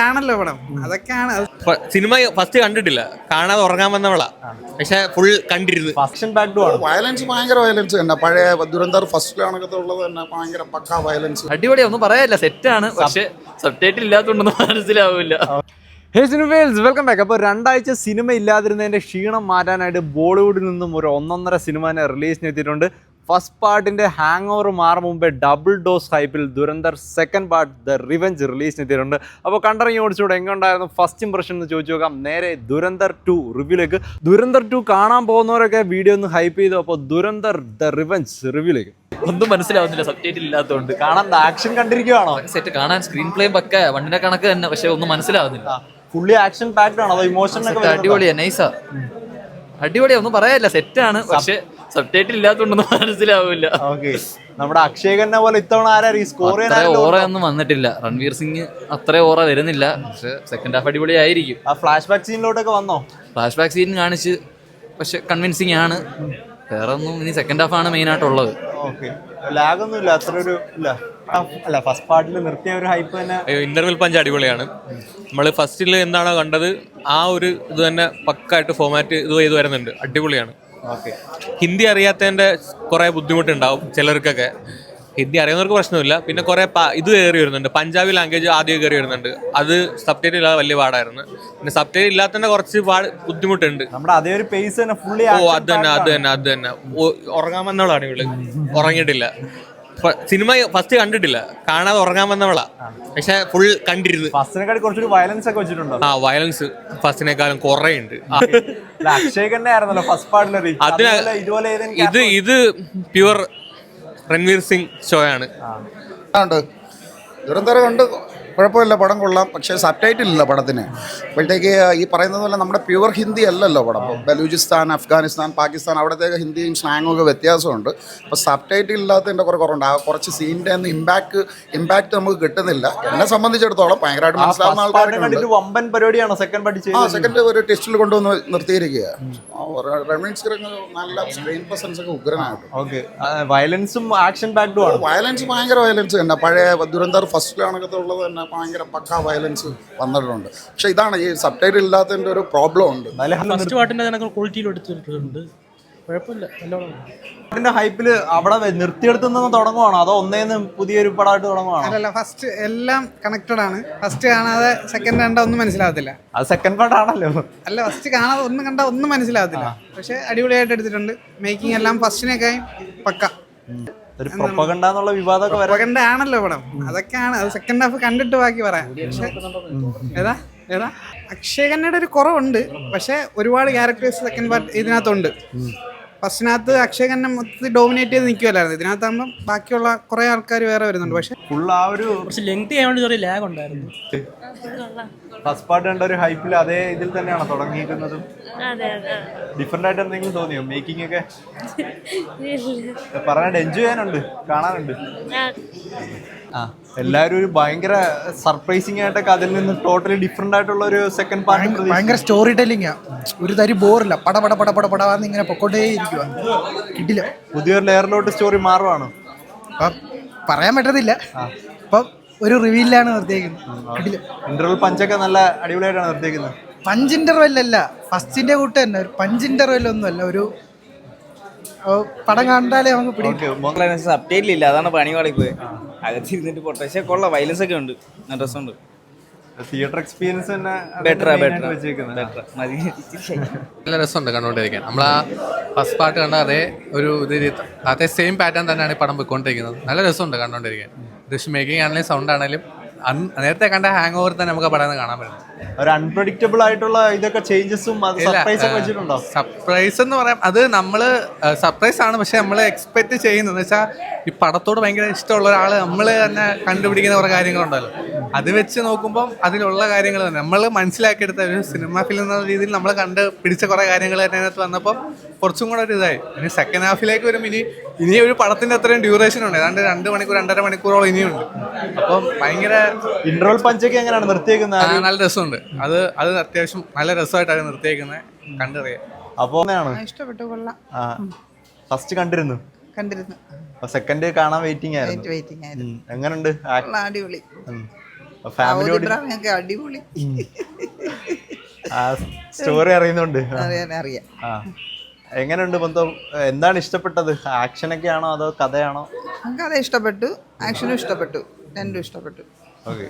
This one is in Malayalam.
ആണല്ലോ പടം. അതൊക്കെയാണ് സിനിമ ഫസ്റ്റ് കണ്ടിട്ടില്ല, കാണാതെ ഉറങ്ങാൻ വന്നവളാ, പക്ഷെ ഫുൾ കണ്ടിരുന്നു. വയലൻസ് ഭയങ്കര വയലൻസ് തന്നെ, പഴയ ദുരന്തർ ഫസ്റ്റിലാണൊക്കെ ഉള്ളത് തന്നെ, ഭയങ്കര പക്കാ വയലൻസ്. അടിപൊളി, ഒന്നും പറയാനില്ല, സെറ്റാണ്. പക്ഷെ സബ് ടൈറ്റിൽ ഇല്ലാത്തതുകൊണ്ടൊന്നും മനസ്സിലാവില്ല. ഹേ സിനിമയിൽസ്, വെൽക്കം ബാക്ക്. അപ്പോൾ 2 ആഴ്ച സിനിമ ഇല്ലാതിരുന്നതിൻ്റെ ക്ഷീണം മാറ്റാനായിട്ട് ബോളിവുഡിൽ നിന്നും ഒരു 1.5 സിനിമ റിലീസിന് എത്തിയിട്ടുണ്ട്. ഫസ്റ്റ് പാർട്ടിൻ്റെ ഹാങ് ഓവർ മാറും മുമ്പേ ഡബിൾ ഡോസ് ഹൈപ്പിൽ Dhurandhar second part the revenge റിലീസിന് എത്തിയിട്ടുണ്ട്. അപ്പോൾ കണ്ടിറങ്ങി ഓടിച്ചുകൂടെ എങ്ങനെയുണ്ടായിരുന്നു ഫസ്റ്റ് ഇംപ്രഷൻ എന്ന് ചോദിച്ചു നോക്കാം. നേരെ ദുരന്തർ 2 റിവ്യൂലേക്ക്. ദുരന്തർ 2 കാണാൻ പോകുന്നവരൊക്കെ വീഡിയോ ഒന്ന് ഹൈപ്പ് ചെയ്തു. അപ്പോൾ ദുരന്തർ ദ റിവെഞ്ച് റിവ്യൂലേക്ക്. ഒന്നും മനസ്സിലാവുന്നില്ല സബ് ടൈറ്റിൽ ഇല്ലാത്തതുകൊണ്ട്. കാണാൻ ആക്ഷൻ കണ്ടിരിക്കുകയാണോ? സെറ്റ് കാണാൻ സ്ക്രീൻ പ്ലേ പക്ക വണ്ടിന്റെ കണക്ക് തന്നെ, പക്ഷെ ഒന്നും മനസ്സിലാവുന്നില്ല. ഫുള്ളി ആക്ഷൻ പാക്ഡ് ആണോ അതോ ഇമോഷൻ? അടിപൊളിയാ, നൈസാ, അടിപൊളിയാ, ഒന്നും പറയാനില്ല, സെറ്റാണ്. പക്ഷെ സബ് ടൈറ്റിൽ ഇല്ലാത്തതുകൊണ്ടൊന്നും മനസ്സിലാവില്ല. ഓക്കെ, നമ്മുടെ അക്ഷയ് ഖന്ന പോലെ ഇത്തവണ ആരാ സ്കോർ ഓറയൊന്നും വന്നിട്ടില്ല. രൺവീർ സിംഗ് അത്ര ഓറ വരുന്നില്ല, പക്ഷെ സെക്കൻഡ് ഹാഫ് അടിപൊളിയായിരിക്കും. ആ ഫ്ലാഷ് ബാക്ക് സീനിലോട്ടൊക്കെ വന്നോ? ഫ്ലാഷ് ബാക്ക് സീൻ കാണിച്ച്, പക്ഷെ കൺവിൻസിങ് ആണ്. വേറെ ഒന്നും, ഇനി സെക്കൻഡ് ഹാഫ് ആണ് മെയിൻ ആയിട്ടുള്ളത്. ഓക്കെ, ലാഗൊന്നും ഇല്ല, അത്ര ഒരു ഇല്ല. അല്ല, ഫസ്റ്റ് പാർട്ടിൽ നിർത്തിയ ഒരു ഹൈപ്പ് തന്നെ. ഇന്റർവെൽ പഞ്ച് അടിപൊളിയാണ്. നമ്മൾ ഫസ്റ്റിൽ എന്താണോ കണ്ടത് ആ ഒരു ഇത് തന്നെ പക്കായിട്ട് ഫോമാറ്റ് ഇത് ചെയ്ത് വരുന്നുണ്ട്, അടിപൊളിയാണ്. ഓക്കെ, ഹിന്ദി അറിയാത്തതിൻ്റെ കുറേ ബുദ്ധിമുട്ടുണ്ടാവും ചിലർക്കൊക്കെ. ഹിന്ദി അറിയുന്നവർക്ക് പ്രശ്നമില്ല. പിന്നെ കുറേ ഇത് കയറി വരുന്നുണ്ട്, പഞ്ചാബി ലാംഗ്വേജ് ആദ്യം കയറി വരുന്നുണ്ട്. അത് സബ് ടൈറ്റിൽ ഇല്ലാതെ വലിയ പാടായിരുന്നു. പിന്നെ സബ് ടൈറ്റിൽ ഇല്ലാത്തതിന്റെ കുറച്ച് ബുദ്ധിമുട്ടുണ്ട്. നമ്മുടെ അതേ ഒരു പേസ് തന്നെ ഫുള്ളി. അത് തന്നെ ഉറങ്ങാൻ വന്നവളാണ് ഇവള്, ഉറങ്ങിയിട്ടില്ല. സിനിമ ഫസ്റ്റ് കണ്ടിട്ടില്ല, കാണാതെ ഉറങ്ങാൻ വന്നവളാ, പക്ഷെ ഫുൾ കണ്ടിരുന്നു. ഫസ്റ്റിനെക്കാളും കുറച്ചൊരു വയലൻസ് ഒക്കെ വെച്ചിട്ടുണ്ടോ? വയലൻസ് ഫസ്റ്റിനേക്കാളും കുറേ ഉണ്ട്. അക്ഷയ് ഖന്ന ആയിരുന്നല്ലോ ഫസ്റ്റ് പാർട്ടിൽ. ഇത് പ്യുവർ രൺവീർ സിംഗ് ഷോ ആണ്. ദുരന്തർ കണ്ട് കുഴപ്പമില്ല, പടം കൊള്ളാം. പക്ഷേ സബ് ടൈറ്റിൽ ഇല്ല പടത്തിന്. അപ്പോഴത്തേക്ക് ഈ പറയുന്നത് പോലെ നമ്മുടെ പ്യുവർ ഹിന്ദി അല്ലല്ലോ പടം. ബലൂചിസ്ഥാൻ, അഫ്ഗാനിസ്ഥാൻ, പാകിസ്ഥാൻ അവിടത്തേക്ക് ഹിന്ദിയും സ്ലാങ്ങും ഒക്കെ വ്യത്യാസമുണ്ട്. അപ്പോൾ സബ് ടൈറ്റിൽ ഇല്ലാത്തതിൻ്റെ കുറവുണ്ട്. ആ കുറച്ച് സീനിൻ്റെ ഒന്നും ഇമ്പാക്ട് നമുക്ക് കിട്ടുന്നില്ല. എന്നെ സംബന്ധിച്ചിടത്തോളം ഭയങ്കരമായിട്ട് മനസ്സിലാവുന്ന ആൾക്കാരുണ്ട്. വമ്പൻ പരിപാടിയാണോ സെക്കൻഡ് പാർട്ടി? സെക്കൻഡ് ഒരു ടെസ്റ്റിൽ കൊണ്ടുവന്ന് നിർത്തിയിരിക്കുക. രൺവീർ സിംഗ് നല്ല സ്ക്രീൻ പ്രസൻസ് ഒക്കെ ഉഗ്രനായിട്ട്. ഓക്കെ, വയലൻസും ആക്ഷൻ പാക്ഡും ആണ്. വയലൻസ് ഭയങ്കര വയലൻസ് തന്നെ, പഴയ ദുരന്തർ ഫസ്റ്റിലാണൊക്കെ ഉള്ളത് തന്നെ, ഭയങ്കര പക്കാ വയലൻസ് വന്നിട്ടുണ്ട്. പക്ഷെ ഇതാണ് ഈ സബ് ടൈറ്റിൽ ഇല്ലാത്തതിന്റെ ഒരു പ്രോബ്ലം ഉണ്ട്. ഫസ്റ്റ് പാട്ടിന്റെ ക്വാളിറ്റിയിൽ എടുത്തിട്ടുണ്ട്, കുഴപ്പമില്ല. ഹൈപ്പില് അവിടെ നിർത്തിയെടുത്തുനിന്ന് തുടങ്ങുവാണോ അതോ ഒന്നേന്ന് പുതിയൊരു പടമായിട്ട് തുടങ്ങുവാണോ? അല്ലല്ല, ഫസ്റ്റ് എല്ലാം കണക്റ്റഡ് ആണ്. ഫസ്റ്റ് കാണാതെ സെക്കൻഡ് കണ്ടാൽ ഒന്നും മനസ്സിലാവത്തില്ല. അത് സെക്കൻഡ് പാർട്ടാണല്ലോ. അല്ല, ഫസ്റ്റ് കാണാതെ ഒന്നും കണ്ടാൽ ഒന്നും മനസ്സിലാവത്തില്ല. പക്ഷെ അടിപൊളിയായിട്ട് എടുത്തിട്ടുണ്ട്. മേക്കിംഗ് എല്ലാം ഫസ്റ്റിനേക്കായും പക്ക. ഒരു പ്രൊപ്പഗണ്ട എന്നുള്ള വിവാദമൊക്കെ പ്രൊപ്പഗണ്ട ആണല്ലോ പടം. അതൊക്കെയാണ്. അത് സെക്കൻഡ് ഹാഫ് കണ്ടിട്ട് ബാക്കി പറയാം. പക്ഷെ ഏതാ അക്ഷയ് ഖന്നയുടെ ഒരു കുറവുണ്ട്. പക്ഷെ ഒരുപാട് ക്യാരക്ടേഴ്സ് സെക്കൻഡ് പാർട്ട് ഇതിനകത്തുണ്ട്. ഫസ്റ്റിനകത്ത് അക്ഷയ് ഖന്ന മൊത്തത്തിൽ ഡോമിനേറ്റ് ചെയ്ത് നിൽക്കുമല്ലായിരുന്നു. ഇതിനകത്താകുമ്പോൾ ബാക്കിയുള്ള കുറെ ആൾക്കാർ വേറെ വരുന്നുണ്ട്. പക്ഷെ ഫുൾ ആ ഒരു കുറച്ച് ലെങ്ത് ചെയ്യാൻ ചെറിയ ലാഗ് ഉണ്ടായിരുന്നു. ഫസ്റ്റ് പാർട്ട് കണ്ട ഒരു ഹൈപ്പിൽ അതേ ഇതിൽ തന്നെയാണ് തുടങ്ങിയിരിക്കുന്നതും. ഡിഫറെന്റ് ആയിട്ട് എന്തെങ്കിലും തോന്നിയോ? മേക്കിംഗ് ഒക്കെ പറയാണ്ട് എൻജോയ് ചെയ്യാനുണ്ട്, കാണാനുണ്ട്. എല്ലാവരും ഒരു ഭയങ്കര സർപ്രൈസിങ് ആയിട്ടൊക്കെ അതിൽ നിന്ന് ടോട്ടലി ഡിഫറെന്റ് ആയിട്ടുള്ള ഒരു സെക്കൻഡ് പാർട്ട്. ഭയങ്കര സ്റ്റോറി ടെല്ലിംഗ്. ഒരു തരി ബോറില്ല, പടപടന്ന് ഇങ്ങനെ പൊക്കോട്ടേ ഇരിക്കുക. കിട്ടില്ല, പുതിയൊരു ലെയറിലോട്ട് സ്റ്റോറി മാറുവാണ്. പറയാൻ പറ്റത്തില്ല. അപ്പം ഒരു റിവീലാണ് നിർത്തിയേക്കുന്നത്. ഇന്റർവൽ പഞ്ചൊക്കെ നല്ല അടിപൊളിയായിട്ടാണ് നിർത്തിയേക്കുന്നത്. പഞ്ച് ഇന്റർവെൽ അല്ല, ഫസ്റ്റിന്റെ കൂട്ട് തന്നെ. ഒരു പഞ്ച് ഇന്റർവെൽ ഒന്നും അല്ല. ഒരു പടം കണ്ടാലേ നമുക്ക് പിടിക്കും. സബ്ടൈറ്റിലില്ല, അതാണ് പണി പാളിപ്പോയി. അകത്തിരുന്നിട്ട് പോട്ടെ, പക്ഷേ കൊള്ളാം, വയലൻസ് ഒക്കെ ഉണ്ട്, നല്ല രസമുണ്ട്. തിയേറ്റർ എക്സ്പീരിയൻസ് തന്നെ നല്ല രസമുണ്ട് കണ്ടുകൊണ്ടിരിക്കാൻ. നമ്മൾ ആ ഫസ്റ്റ് പാർട്ട് കണ്ട അതേ സെയിം പാറ്റേൺ തന്നെയാണ് ഈ പടം പോയിക്കൊണ്ടിരിക്കുന്നത്. നല്ല രസമുണ്ട് കണ്ടുകൊണ്ടിരിക്കാൻ. ഡിഷ് മേക്കിംഗ് ആണെങ്കിലും സൗണ്ട് ആണെങ്കിലും നേരത്തെ കണ്ട ഹാങ് ഓവർ തന്നെ നമുക്ക് പടം കാണാൻ പറ്റും. ഒരു അൺപ്രഡിക്റ്റബിൾ ആയിട്ടുള്ള ഇതൊക്കെ ചേഞ്ചസും സർപ്രൈസ് എന്ന് പറയാം. അത് നമ്മള് സർപ്രൈസ് ആണ്, പക്ഷെ നമ്മൾ എക്സ്പെക്ട് ചെയ്യുന്നത് വെച്ചാൽ ഈ പടത്തോട് ഭയങ്കര ഇഷ്ടമുള്ള ഒരാൾ നമ്മൾ തന്നെ കണ്ടുപിടിക്കുന്ന കുറെ കാര്യങ്ങളുണ്ടല്ലോ. അത് വെച്ച് നോക്കുമ്പോൾ അതിലുള്ള കാര്യങ്ങൾ തന്നെ നമ്മൾ മനസ്സിലാക്കിയെടുത്ത ഒരു സിനിമ ഫിലിം എന്ന രീതിയിൽ നമ്മൾ കണ്ട് പിടിച്ച കുറെ കാര്യങ്ങൾ തന്നെ അതിനകത്ത് വന്നപ്പോൾ കുറച്ചും കൂടെ ഒരു ഇതായി. ഇനി സെക്കൻഡ് ഹാഫിലേക്ക് വരും. ഇനി ഒരു പടത്തിന്റെ അത്രയും ഡ്യൂറേഷൻ ഉണ്ട്, ഏതാണ്ട് 2 മണിക്കൂർ 2.5 മണിക്കൂറോളം ഇനിയുണ്ട്. അപ്പം ഭയങ്കര ഇന്റർവൽ പഞ്ചൊക്കെ എങ്ങനെയാണ് നിർത്തിയേക്കുന്നത്? നല്ല രസമുണ്ട്. അത് അത്യാവശ്യം നല്ല രസമായിട്ടാണ് നിർത്തിയേക്കുന്നത്, കണ്ടറിയാം. അപ്പോൾ ഇഷ്ടപ്പെട്ടു, കൊള്ളാം. ഫസ്റ്റ് കണ്ടിരുന്നു. കണ്ടിരുന്നു. സെക്കൻഡ് കാണാൻ വെയിറ്റിംഗ് ആയിരുന്നു. വെയിറ്റിംഗ് ആയിരുന്നു. എങ്ങനെയുണ്ട്? അടിപൊളി. ഫാമിലിയോട് അടിപൊളി ആ സ്റ്റോറി അറിയുന്നുണ്ട്. അറിയാം. ആ എങ്ങനെയുണ്ട് ബന്ധം? എന്താണ് ഇഷ്ടപ്പെട്ടത്? ആക്ഷനൊക്കെ ആണോ അതോ കഥയാണോ? കഥ ഇഷ്ടപ്പെട്ടു, ആക്ഷനും ഇഷ്ടപ്പെട്ടു, രണ്ടും ഇഷ്ടപ്പെട്ടു. ഓക്കെ.